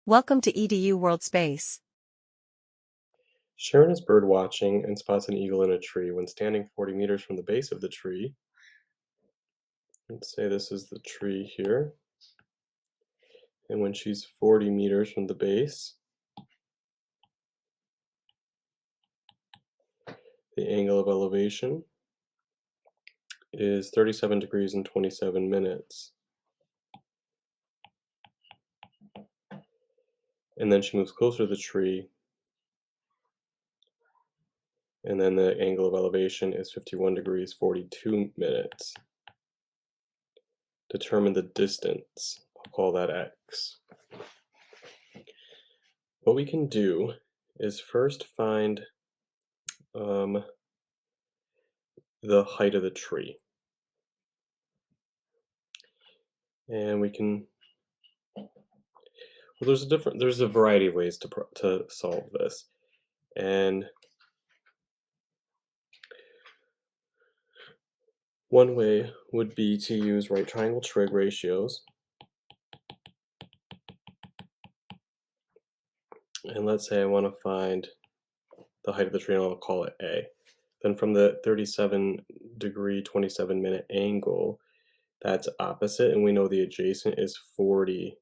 Welcome to EDU World Space. Sharon is bird watching and spots an eagle in a tree. When standing 40 meters from the base of the tree, let's say this is the tree here, and when she's 40 meters from the base, the angle of elevation is 37 degrees and 27 minutes. And then she moves closer to the tree, and then the angle of elevation is 51 degrees 42 minutes. Determine the distance. I'll call that x. What we can do is first find the height of the tree. And we can, well, there's a variety of ways to solve this. And one way would be to use right triangle trig ratios. And let's say I want to find the height of the tree, and I'll call it A. Then from the 37 degree 27 minute angle, that's opposite, and we know the adjacent is 40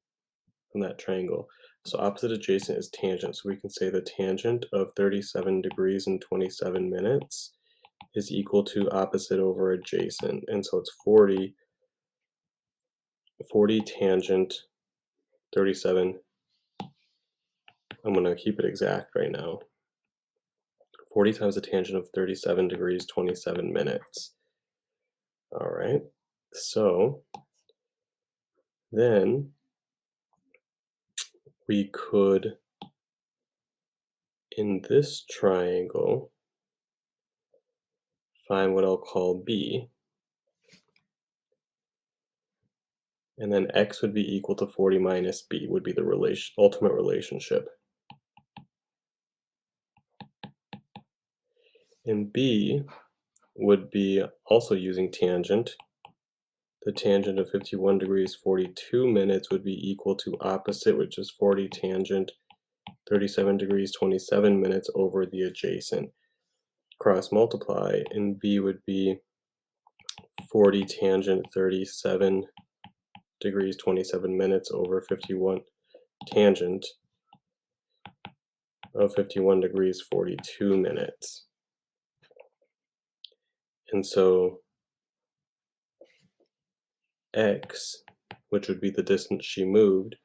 from that triangle. So opposite adjacent is tangent. So we can say the tangent of 37 degrees and 27 minutes is equal to opposite over adjacent. And so it's 40 tangent 37. I'm going to keep it exact right now. 40 times the tangent of 37 degrees 27 minutes. All right. So then we could, in this triangle, find what I'll call B. And then x would be equal to 40 minus b would be the ultimate relationship. And b would be also using tangent. The tangent of 51 degrees 42 minutes would be equal to opposite, which is 40 tangent 37 degrees 27 minutes over the adjacent. Cross multiply, and b would be 40 tangent 37 degrees 27 minutes over 51 tangent of 51 degrees 42 minutes. And so x, which would be the distance she moved,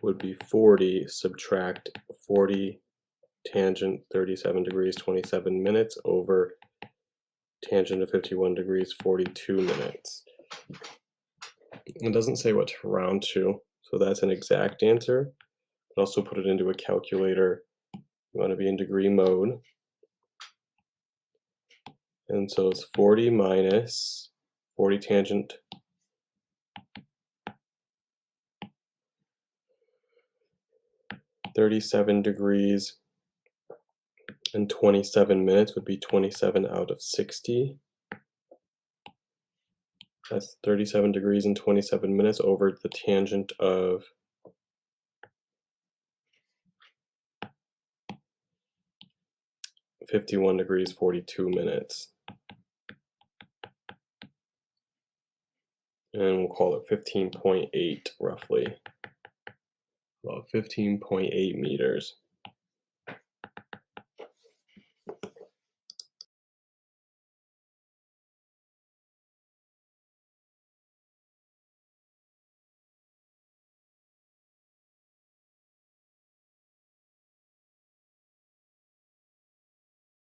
would be 40 subtract 40 tangent 37 degrees 27 minutes over tangent of 51 degrees 42 minutes. It doesn't say what to round to, so that's an exact answer. Also put it into a calculator. You want to be in degree mode. And so it's 40 minus 40 tangent 37 degrees and 27 minutes would be 27 out of 60. That's 37 degrees and 27 minutes over the tangent of 51 degrees 42 minutes. And we'll call it 15.8 roughly. About 15.8 meters.